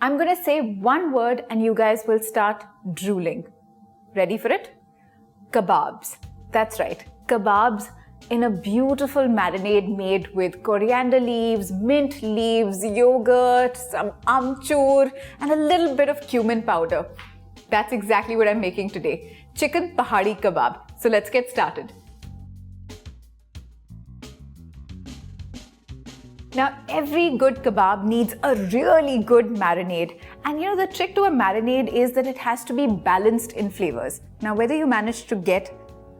I'm going to say one word and you guys will start drooling. Ready for it? Kebabs. That's right, kebabs in a beautiful marinade made with coriander leaves, mint leaves, yogurt, some amchur, and a little bit of cumin powder. That's exactly what I'm making today. Chicken Pahadi Kebab. So let's get started. Now, every good kebab needs a really good marinade. And the trick to a marinade is that it has to be balanced in flavors. Now, whether you manage to get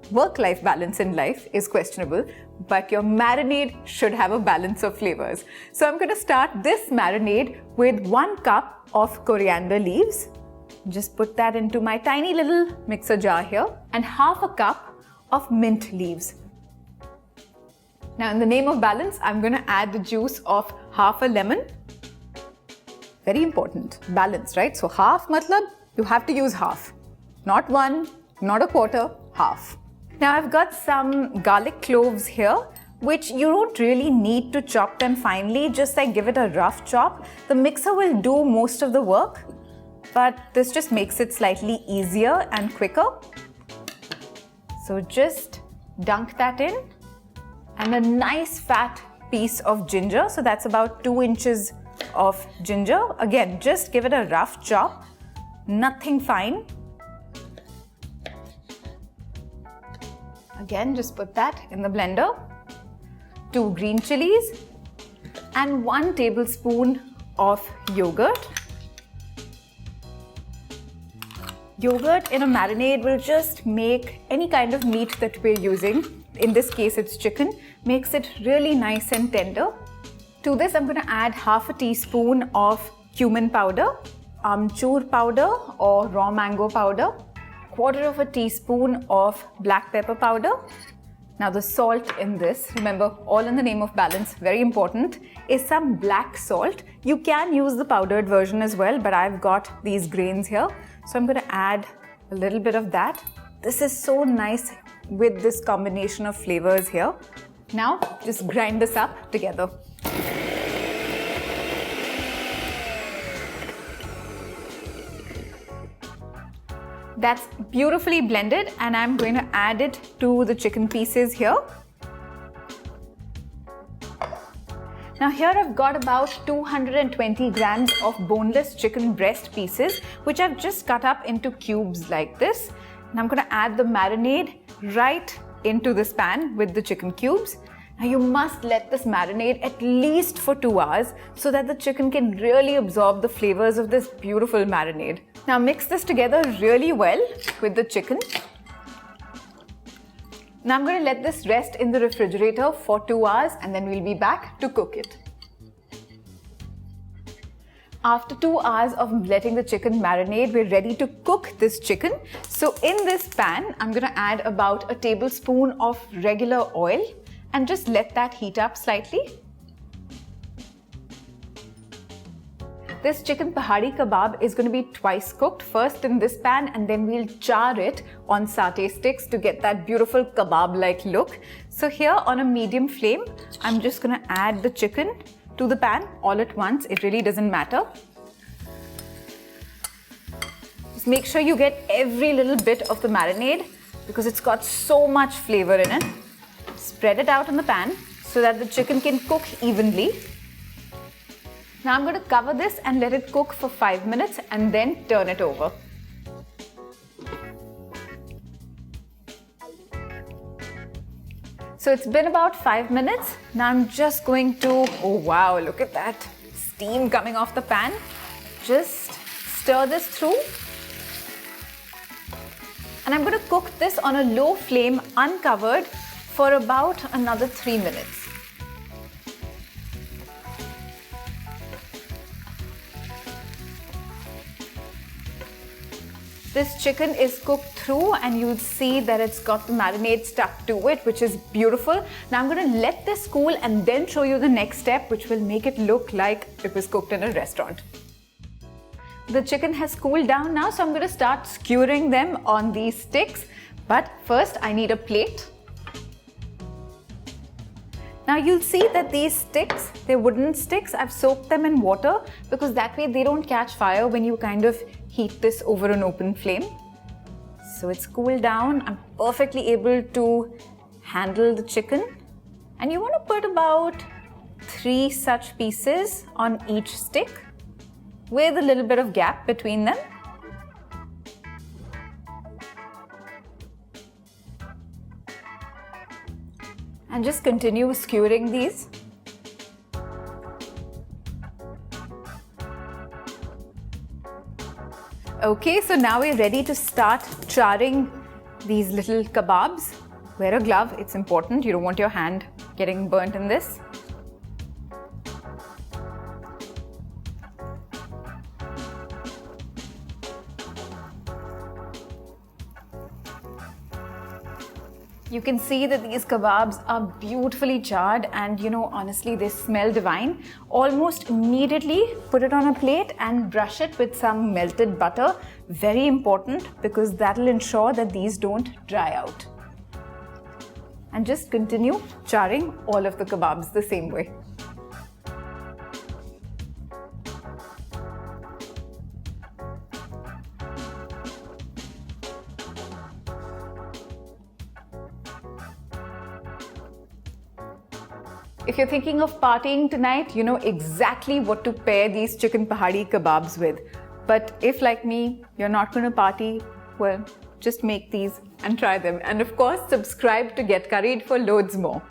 work-life balance in life is questionable, but your marinade should have a balance of flavors. So I'm going to start this marinade with 1 cup of coriander leaves. Just put that into my tiny little mixer jar here, and half a cup of mint leaves. Now, in the name of balance, I'm going to add the juice of half a lemon. Very important, balance, right? So half matlab, you have to use half. Not 1, not a quarter, half. Now I've got some garlic cloves here, which you don't really need to chop them finely, just like give it a rough chop. The mixer will do most of the work, but this just makes it slightly easier and quicker. So just dunk that in. And a nice fat piece of ginger. So that's about 2 inches of ginger. Again, just give it a rough chop, nothing fine. Again, just put that in the blender. 2 green chilies and 1 tablespoon of yogurt. Yogurt in a marinade will just make any kind of meat that we're using, in this case it's chicken, makes it really nice and tender. To this I'm going to add half a teaspoon of cumin powder, amchur powder or raw mango powder, 1/4 teaspoon of black pepper powder. Now the salt in this, remember, all in the name of balance, very important, is some black salt. You can use the powdered version as well, but I've got these grains here. So I'm going to add a little bit of that. This is so nice with this combination of flavors here. Now just grind this up together. That's beautifully blended and I'm going to add it to the chicken pieces here. Now here I've got about 220 grams of boneless chicken breast pieces, which I've just cut up into cubes like this. And I'm going to add the marinade right into this pan with the chicken cubes. Now you must let this marinate at least for 2 hours so that the chicken can really absorb the flavors of this beautiful marinade. Now mix this together really well with the chicken. Now I'm going to let this rest in the refrigerator for 2 hours and then we'll be back to cook it. After 2 hours of letting the chicken marinate, we're ready to cook this chicken. So in this pan, I'm going to add about a tablespoon of regular oil and just let that heat up slightly. This chicken Pahadi Kebab is going to be twice cooked, first in this pan and then we'll char it on satay sticks to get that beautiful kebab-like look. So here on a medium flame, I'm just going to add the chicken to the pan all at once. It really doesn't matter. Just make sure you get every little bit of the marinade because it's got so much flavor in it. Spread it out in the pan so that the chicken can cook evenly. Now I'm going to cover this and let it cook for 5 minutes and then turn it over. So it's been about 5 minutes. Now I'm just going to, oh wow, look at that steam coming off the pan. Just stir this through. And I'm going to cook this on a low flame, uncovered, for about another 3 minutes. This chicken is cooked through and you'll see that it's got the marinade stuck to it, which is beautiful. Now I'm going to let this cool and then show you the next step, which will make it look like it was cooked in a restaurant. The chicken has cooled down now, so I'm going to start skewering them on these sticks. But first I need a plate. Now you'll see that these sticks, they're wooden sticks. I've soaked them in water because that way they don't catch fire when you kind of heat this over an open flame. So it's cooled down. I'm perfectly able to handle the chicken. And you want to put about 3 such pieces on each stick with a little bit of gap between them. And just continue skewering these. Okay, so now we're ready to start charring these little kebabs. Wear a glove, it's important. You don't want your hand getting burnt in this. You can see that these kebabs are beautifully charred and honestly they smell divine. Almost immediately put it on a plate and brush it with some melted butter. Very important because that will ensure that these don't dry out. And just continue charring all of the kebabs the same way. If you're thinking of partying tonight, you know exactly what to pair these chicken pahadi kebabs with. But if, like me, you're not going to party, well, just make these and try them. And of course, subscribe to get curried for loads more.